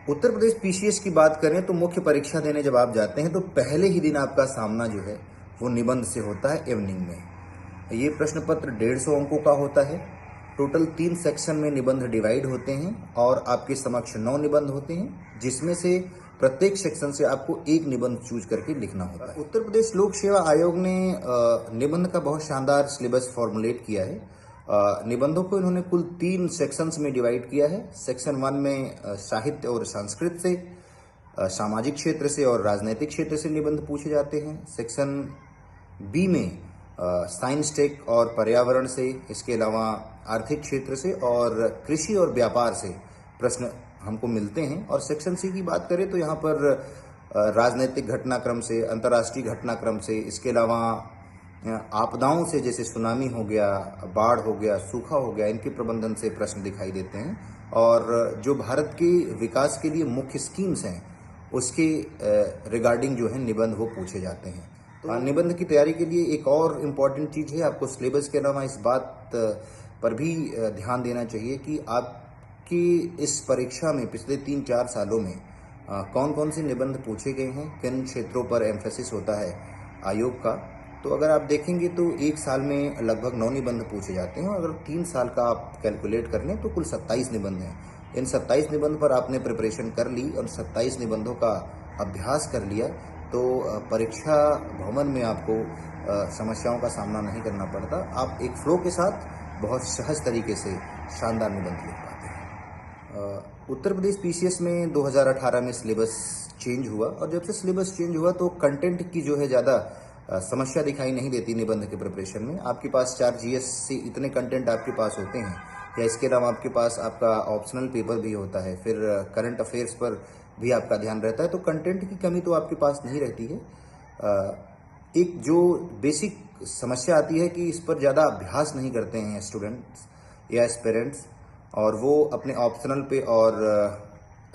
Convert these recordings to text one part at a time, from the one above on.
Uttar Pradesh PCS की बात करें तो मुख्य परीक्षा देने जब आप जाते हैं तो पहले ही दिन आपका सामना जो है वो निबंध से होता है इवनिंग में। ये प्रश्न पत्र 150 अंकों का होता है। टोटल 3 सेक्शन में निबंध डिवाइड होते हैं और आपके समक्ष 9 निबंध होते हैं, जिसमें से प्रत्येक सेक्शन से आपको एक निबंध चूज करके लिखना होता है। उत्तर प्रदेश लोक सेवा आयोग ने निबंध का बहुत शानदार सिलेबस फॉर्मुलेट किया है। निबंधों को इन्होंने कुल 3 सेक्शंस में डिवाइड किया है। सेक्शन 1 में साहित्य और संस्कृत से, सामाजिक क्षेत्र से और राजनीतिक क्षेत्र से निबंध पूछे जाते हैं। सेक्शन बी में साइंस टेक और पर्यावरण से, इसके अलावा आर्थिक क्षेत्र से और कृषि और व्यापार से प्रश्न हमको मिलते हैं। और सेक्शन सी की बात करें तो यहाँ पर राजनीतिक घटनाक्रम से, अंतर्राष्ट्रीय घटनाक्रम से, इसके अलावा आपदाओं से जैसे सुनामी हो गया, बाढ़ हो गया, सूखा हो गया, इनके प्रबंधन से प्रश्न दिखाई देते हैं। और जो भारत के विकास के लिए मुख्य स्कीम्स हैं उसके रिगार्डिंग जो है निबंध वो पूछे जाते हैं। तो निबंध की तैयारी के लिए एक और इम्पॉर्टेंट चीज़ है, आपको सिलेबस के अलावा इस बात पर भी ध्यान देना चाहिए कि आपकी इस परीक्षा में पिछले 3-4 सालों में कौन कौन से निबंध पूछे गए हैं, किन क्षेत्रों पर एम्फेसिस होता है आयोग का। तो अगर आप देखेंगे तो एक साल में लगभग 9 निबंध पूछे जाते हैं और अगर 3 साल का आप कैलकुलेट कर लें तो कुल 27 निबंध हैं। इन 27 निबंध पर आपने प्रिपरेशन कर ली और 27 निबंधों का अभ्यास कर लिया तो परीक्षा भवन में आपको समस्याओं का सामना नहीं करना पड़ता। आप एक फ्लो के साथ बहुत सहज तरीके से शानदार निबंध लिख पाते हैं। उत्तर प्रदेश पीसीएस में 2018 में सिलेबस चेंज हुआ और जब से सिलेबस चेंज हुआ तो कंटेंट की जो है ज़्यादा समस्या दिखाई नहीं देती निबंध के प्रिपरेशन में। आपके पास 4 जीएस से इतने कंटेंट आपके पास होते हैं, या इसके अलावा आपके पास आपका ऑप्शनल पेपर भी होता है, फिर करंट अफेयर्स पर भी आपका ध्यान रहता है, तो कंटेंट की कमी तो आपके पास नहीं रहती है। एक जो बेसिक समस्या आती है कि इस पर ज़्यादा अभ्यास नहीं करते हैं स्टूडेंट्स या एस्पिरेंट्स, और वो अपने ऑप्शनल पे और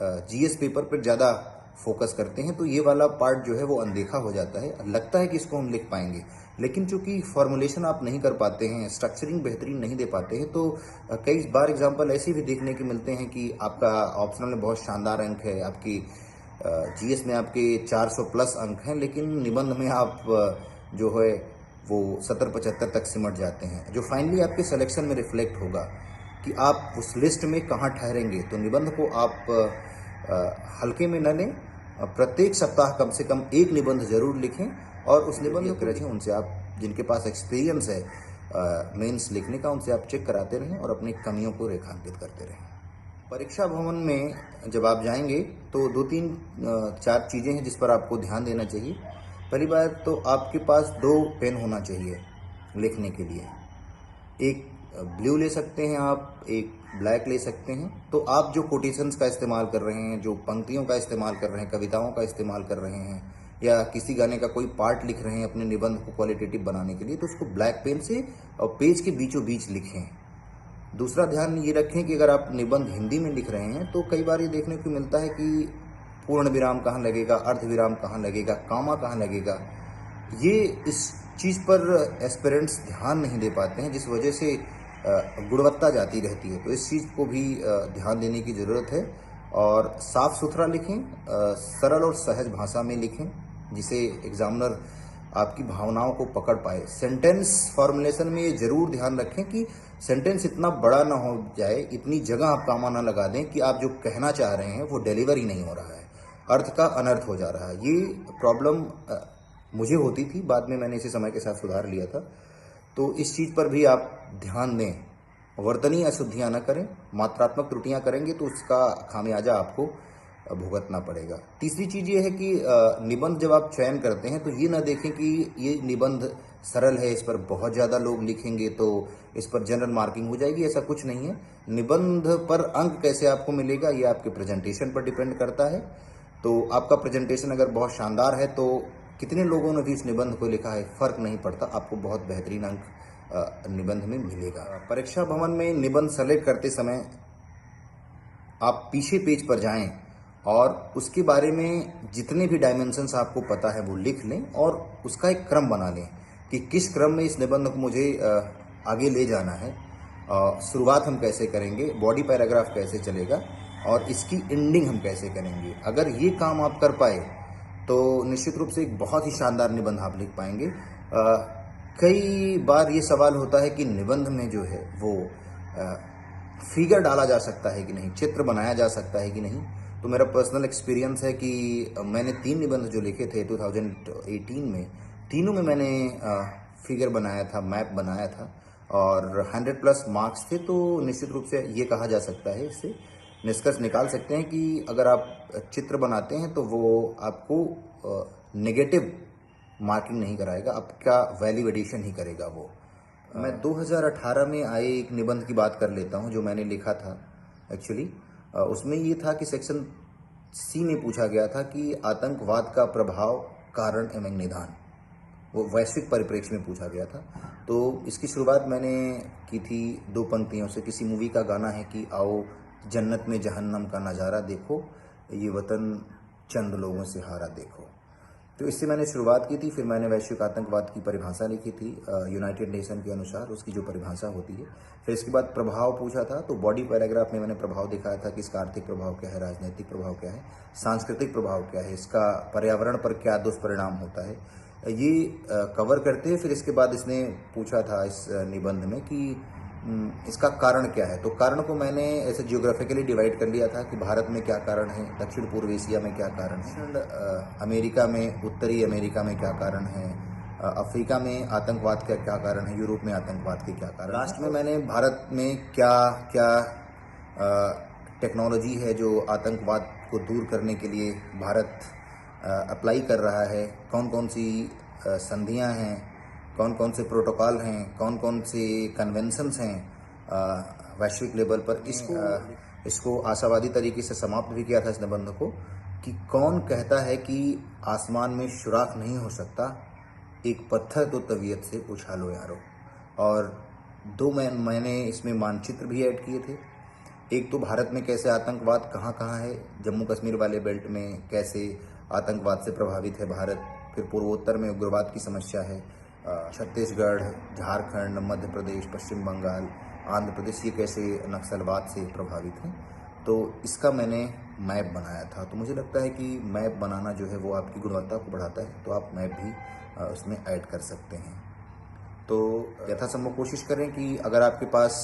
जीएस पेपर पर ज़्यादा फोकस करते हैं, तो ये वाला पार्ट जो है वो अनदेखा हो जाता है। लगता है कि इसको हम लिख पाएंगे, लेकिन चूंकि फॉर्मुलेशन आप नहीं कर पाते हैं, स्ट्रक्चरिंग बेहतरीन नहीं दे पाते हैं, तो कई बार एग्जांपल ऐसे भी देखने के मिलते हैं कि आपका ऑप्शनल में बहुत शानदार अंक है, आपकी जीएस में आपके 400 प्लस अंक हैं, लेकिन निबंध में आप जो है वो 70-75 तक सिमट जाते हैं, जो फाइनली आपके सिलेक्शन में रिफ्लेक्ट होगा कि आप उस लिस्ट में कहाँ ठहरेंगे। तो निबंध को आप हल्के में न लें, प्रत्येक सप्ताह कम से कम एक निबंध जरूर लिखें और उस निबंध को रखें। उनसे आप जिनके पास एक्सपीरियंस है मेंस लिखने का, उनसे आप चेक कराते रहें और अपनी कमियों को रेखांकित करते रहें। परीक्षा भवन में जब आप जाएंगे तो 2-3-4 चीज़ें हैं जिस पर आपको ध्यान देना चाहिए। पहली बात तो आपके पास 2 पेन होना चाहिए लिखने के लिए। एक ब्लू ले सकते हैं आप, एक ब्लैक ले सकते हैं। तो आप जो कोटेशंस का इस्तेमाल कर रहे हैं, जो पंक्तियों का इस्तेमाल कर रहे हैं, कविताओं का इस्तेमाल कर रहे हैं, या किसी गाने का कोई पार्ट लिख रहे हैं अपने निबंध को क्वालिटेटिव बनाने के लिए, तो उसको ब्लैक पेन से और पेज के बीचों बीच लिखें। दूसरा ध्यान ये रखें कि अगर आप निबंध हिंदी में लिख रहे हैं तो कई बार ये देखने को मिलता है कि पूर्ण विराम कहाँ लगेगा, अर्ध विराम कहाँ लगेगा, कामा कहाँ लगेगा। ये इस चीज़ पर एस्पिरेंट्स ध्यान नहीं दे पाते हैं, जिस वजह से गुणवत्ता जाती रहती है। तो इस चीज़ को भी ध्यान देने की ज़रूरत है और साफ सुथरा लिखें, सरल और सहज भाषा में लिखें, जिसे एग्जामिनर आपकी भावनाओं को पकड़ पाए। सेंटेंस फॉर्मुलेशन में ये जरूर ध्यान रखें कि सेंटेंस इतना बड़ा ना हो जाए, इतनी जगह आप कामा ना लगा दें कि आप जो कहना चाह रहे हैं वो डिलीवर ही नहीं हो रहा है, अर्थ का अनर्थ हो जा रहा है। ये प्रॉब्लम मुझे होती थी, बाद में मैंने इसे समय के साथ सुधार लिया था। तो इस चीज़ पर भी आप ध्यान दें, वर्तनीय अशुद्धियाँ न करें। मात्रात्मक त्रुटियाँ करेंगे तो उसका खामियाजा आपको भुगतना पड़ेगा। तीसरी चीज़ ये है कि निबंध जब आप चयन करते हैं तो ये ना देखें कि ये निबंध सरल है, इस पर बहुत ज़्यादा लोग लिखेंगे तो इस पर जनरल मार्किंग हो जाएगी। ऐसा कुछ नहीं है। निबंध पर अंक कैसे आपको मिलेगा ये आपके प्रेजेंटेशन पर डिपेंड करता है। तो आपका प्रेजेंटेशन अगर बहुत शानदार है तो कितने लोगों ने भी इस निबंध को लिखा है फ़र्क नहीं पड़ता, आपको बहुत बेहतरीन अंक निबंध में मिलेगा। परीक्षा भवन में निबंध सेलेक्ट करते समय आप पीछे पेज पर जाएं और उसके बारे में जितने भी डायमेंशंस आपको पता है वो लिख लें और उसका एक क्रम बना लें कि किस क्रम में इस निबंध को मुझे आगे ले जाना है। शुरुआत हम कैसे करेंगे, बॉडी पैराग्राफ कैसे चलेगा और इसकी एंडिंग हम कैसे करेंगे। अगर ये काम आप कर पाए तो निश्चित रूप से एक बहुत ही शानदार निबंध आप लिख पाएंगे। कई बार ये सवाल होता है कि निबंध में जो है वो फिगर डाला जा सकता है कि नहीं, चित्र बनाया जा सकता है कि नहीं। तो मेरा पर्सनल एक्सपीरियंस है कि मैंने 3 निबंध जो लिखे थे 2018 में, तीनों में मैंने फिगर बनाया था, मैप बनाया था और 100+ मार्क्स थे। तो निश्चित रूप से ये कहा जा सकता है, इससे निष्कर्ष निकाल सकते हैं कि अगर आप चित्र बनाते हैं तो वो आपको नेगेटिव मार्किंग नहीं कराएगा, आपका वैल्यू एडिशन ही करेगा वो। मैं 2018 में आए एक निबंध की बात कर लेता हूं जो मैंने लिखा था। एक्चुअली उसमें ये था कि सेक्शन सी में पूछा गया था कि आतंकवाद का प्रभाव, कारण एवं निदान, वो वैश्विक परिप्रेक्ष्य में पूछा गया था। तो इसकी शुरुआत मैंने की थी 2 पंक्तियों से। किसी मूवी का गाना है कि आओ जन्नत में जहन्नम का नज़ारा देखो, ये वतन चंद लोगों से हारा देखो। तो इससे मैंने शुरुआत की थी। फिर मैंने वैश्विक आतंकवाद की परिभाषा लिखी थी यूनाइटेड नेशन के अनुसार उसकी जो परिभाषा होती है। फिर इसके बाद प्रभाव पूछा था, तो बॉडी पैराग्राफ में मैंने प्रभाव दिखाया था कि इसका आर्थिक प्रभाव क्या है, राजनीतिक प्रभाव क्या है, सांस्कृतिक प्रभाव क्या है, इसका पर्यावरण पर क्या दुष्परिणाम होता है, ये कवर करते हैं। फिर इसके बाद इसने पूछा था इस निबंध में कि इसका कारण क्या है। तो कारण को मैंने ऐसे जियोग्राफिकली डिवाइड कर लिया था कि भारत में क्या कारण है, दक्षिण पूर्व एशिया में क्या कारण है, अमेरिका में, उत्तरी अमेरिका में क्या कारण है, अफ्रीका में आतंकवाद का क्या कारण है, यूरोप में आतंकवाद के क्या कारण। लास्ट में मैंने भारत में क्या क्या टेक्नोलॉजी है जो आतंकवाद को दूर करने के लिए भारत अप्लाई कर रहा है, कौन कौन सी संधियां हैं, कौन कौन से प्रोटोकॉल हैं, कौन कौन से कन्वेंशंस हैं वैश्विक लेवल पर। इसको आशावादी तरीके से समाप्त भी किया था इस निबंध को कि कौन कहता है कि आसमान में सुराख नहीं हो सकता, एक पत्थर तो तबीयत से उछालो यारो। और 2 मैंने इसमें मानचित्र भी ऐड किए थे। एक तो भारत में कैसे आतंकवाद कहाँ कहाँ है, जम्मू कश्मीर वाले बेल्ट में कैसे आतंकवाद से प्रभावित है भारत, फिर पूर्वोत्तर में उग्रवाद की समस्या है, छत्तीसगढ़, झारखंड, मध्य प्रदेश, पश्चिम बंगाल, आंध्र प्रदेश, ये कैसे नक्सलवाद से प्रभावित हैं। तो इसका मैंने मैप बनाया था। तो मुझे लगता है कि मैप बनाना जो है वो आपकी गुणवत्ता को बढ़ाता है, तो आप मैप भी उसमें ऐड कर सकते हैं। तो यथासंभव कोशिश करें कि अगर आपके पास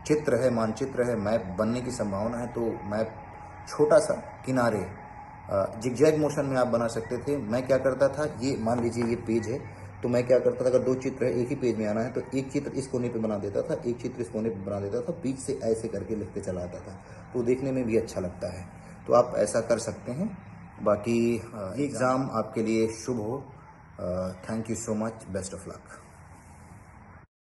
चित्र है, मानचित्र है, मैप बनने की संभावना है, तो मैप छोटा सा किनारे जिगजैग मोशन में आप बना सकते थे। मैं क्या करता था, ये मान लीजिए ये पेज है, तो मैं क्या करता था, अगर 2 चित्र है एक ही पेज में आना है तो एक चित्र इस कोने पे बना देता था, एक चित्र इस कोने पे बना देता था, बीच से ऐसे करके लिखते चला आता था, तो देखने में भी अच्छा लगता है। तो आप ऐसा कर सकते हैं। बाकी एग्ज़ाम आपके लिए शुभ हो। Thank you so much, best of luck.